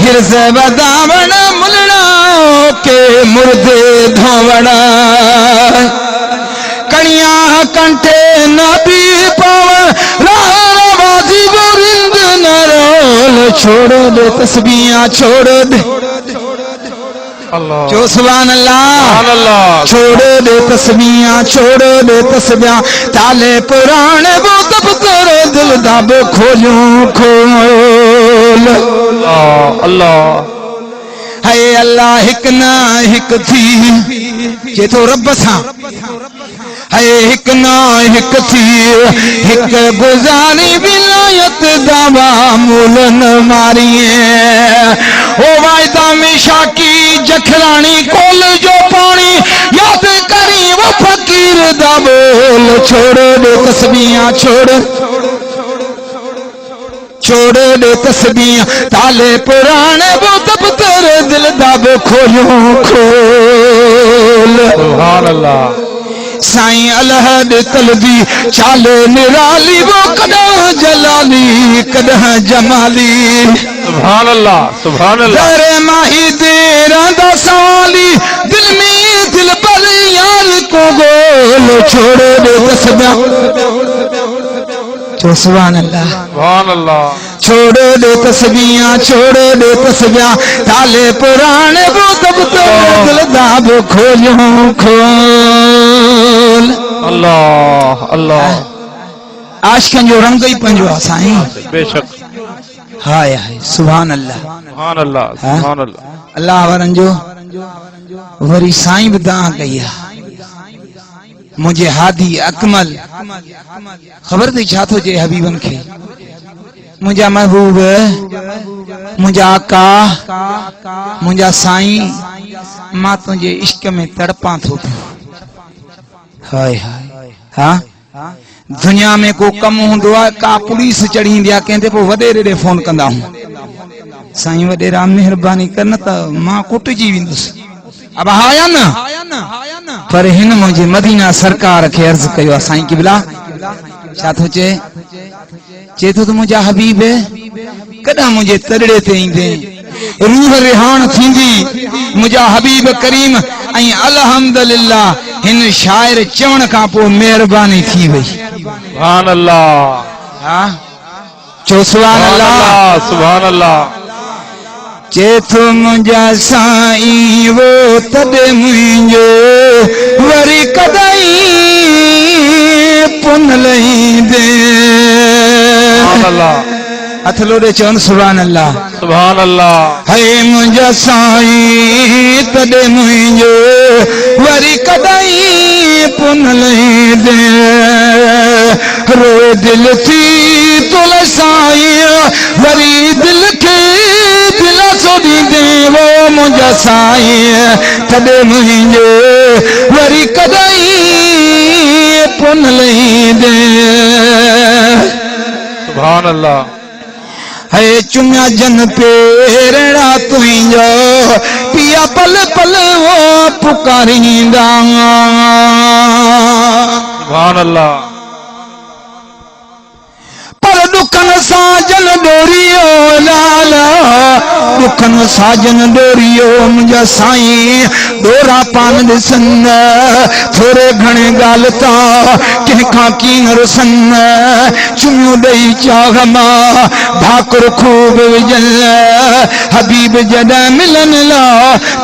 हिरज़ वदावण मुलना के मुर्दे धोवण कणिया कंठे नबी पावन रावाजी गोरिंद नरोल छोड़ दे तस्बीहां छोड़ दे जो सुभान अल्लाह छोड़ दे तस्बीहां छोड़ दे तस्बीहां ताले पुराने वो दफ्तर दिल दब खोलूं खोल अल्लाह है अल्लाह हिक ना हिक थी जे तो रब सा है हिक ना हिक थी हिक गुजारी विलायत दावा मूल न मारिए ओ वायदा में शाकी जखरानी कोल जो पानी याद करी वो फकीर दा बोल छोड़ दे तस्बीहां छोड़ दे तस्बीहां ताले पुराने वो दफ्तर दिल दब खोलूं खोल सुभान अल्लाह साईं अलहद तलबी चाले निराली वो कदह जलाली कदह जमाली सुभान अल्लाह दरे माही तेरा दसाली दिल में दिल पर यार को गोल छोड़ दे तस्बीहां जो सुभान अल्लाह छोड़ दे तस्बीहां छोड़ दे तस्बीहां ताले पुराने वो दफ्तर दिल दाब खोलूं खोल अल्लाह अल्लाह आशिकन जो रंग ही पंजो आ साईं बेशक हाय हाय सुभान अल्लाह अल्लाह वरन जो वरी साईं बि दां कई मुझे हादी अकमल खबर थी छा थो जे हबीबन के मुझा महबूब मुझा आका मुझा साईं मां तुझे इश्क में तड़पा थो हाय हाय हाँ दुनिया में को कम होंदो आहे का पुलिस चढ़ींदी आहे कंहिंते पोइ वॾेरे ॾे फोन कंदा हूं साईं वॾेरा मेहरबानी कर न त मां कुटिजी वेंदुसि अब आया न पर हिन मुझे मदीना सरकार के अर्ज कयो साईं किबला छा थो चे तो मुझा हबीब कदा मुझे तड़ड़े ते ईंदे रूह रिहान थींदी मुझा हबीब करीम ऐं अल्हम्दुलिल्लाह हिन शायर चवण का पो मेहरबानी थी वई सुभान अल्लाह हां चो सुभान अल्लाह चेथो मुझा साईं वो तदे मुंहिंजो वरी कदाई पुन लईंदे हथ लोड़े चवन सुभान अल्लाह है मुझा साईं तदे मुंहिंजो वरी कदाई पुन लईंदे रो दिल थी तुल साईं वरी दिल के वो मुझा साईं तदे मुंहिंजो वरी कदाई पुन लईंदे सुभान अल्लाह है चुम्या जन पेरड़ा तुंहिंजो पिया पल पल वो पुकारींदा सुभान अल्लाह पर दुखन साजन डोरियो लाला दुखन साजन डोरियो मुझा साईं डोरा पान दिसन थोड़े घणे गालता कंहिंखां कीन रुसन चुमियो ॾेई चाह मां भाकुर खूब विझल हबीब जॾहिं मिलन ला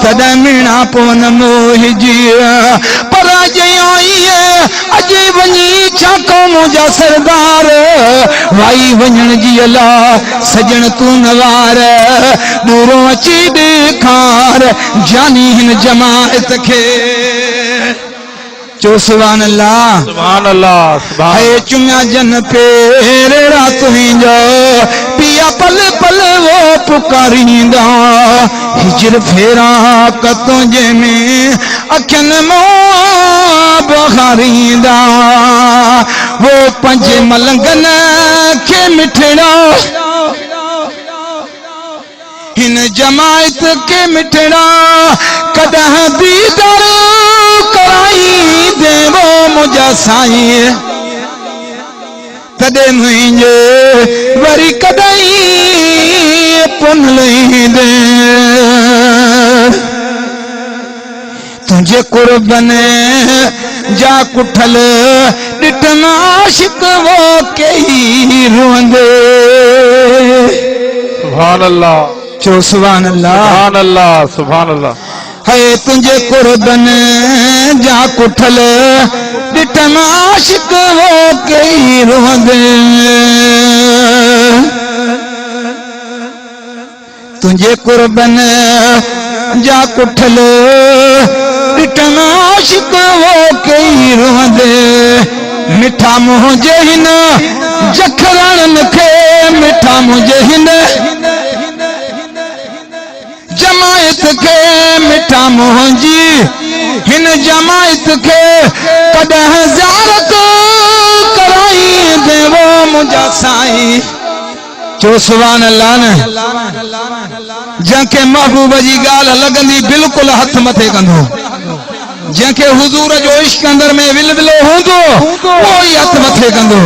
तॾहिं मीणा पवन मोहिजी पर अॼु वञी छा को मुझा सरदार वाई वञण जी अलाह सजण तू नवार दूरों अची ॾेखार जानी हिन जमात खे चो सुभान अल्लाह है चुम्या जन पेरड़ा तुंहिंजो पिया पल पल वो पुकारींदा हिजर फेरा कतों जे में अखियन मां बहारींदा वो पंज मलंगन के मिठड़ा हिन जमायत के मिठड़ा कदह दीदार कराई देवो मुझा साईं तदे मुंहिंजो वरी कदाई पुन लई दे तुझे कुर्बन जा कुठल डिटना आशिक वो कई रोंदे सुभान अल्लाह चो सुभान अल्लाह सुभान अल्लाह सुभान अल्लाह है तुझे कुर्बन जा कुठल डिटना आशिक वो कई रोंदे तुझे कुर्बन जा कुठल डिटना आशिक वो कई रोंदे मिठा मुझे हिन जखरण के मिठा मुझे हिन जमायत के मिठा मुझी हिन जमायत के कदह ज़ियारत कराई देवो मुझा साईं चो सुभान अल्लाह ने जंहिंखे महबूब जी ॻाल्हि लॻंदी बिल्कुलु हथ मथे कंदो जंहिंखे हुजूर जो इश्क अंदर में विलविलो हूंदो उहो ई हथ मथे कंदो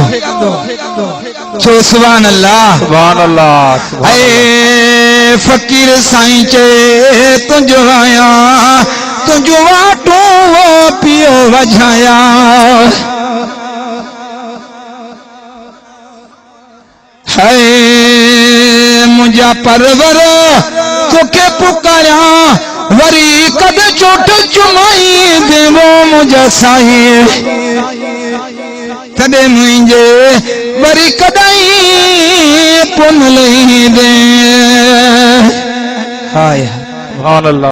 चो सुभान अल्लाह सुभान अल्लाह ऐ फकीर साईं चे तुंहिंजो आया तुंहिंजो वाटो वो पियो वझाया है मुझा परवर तोखे पुकारिया वरी कद चोट चुमाई देवो मुझा साईं तॾे मुंहिंजे वरी कदाई पुन लई दे हाय सुभान अल्लाह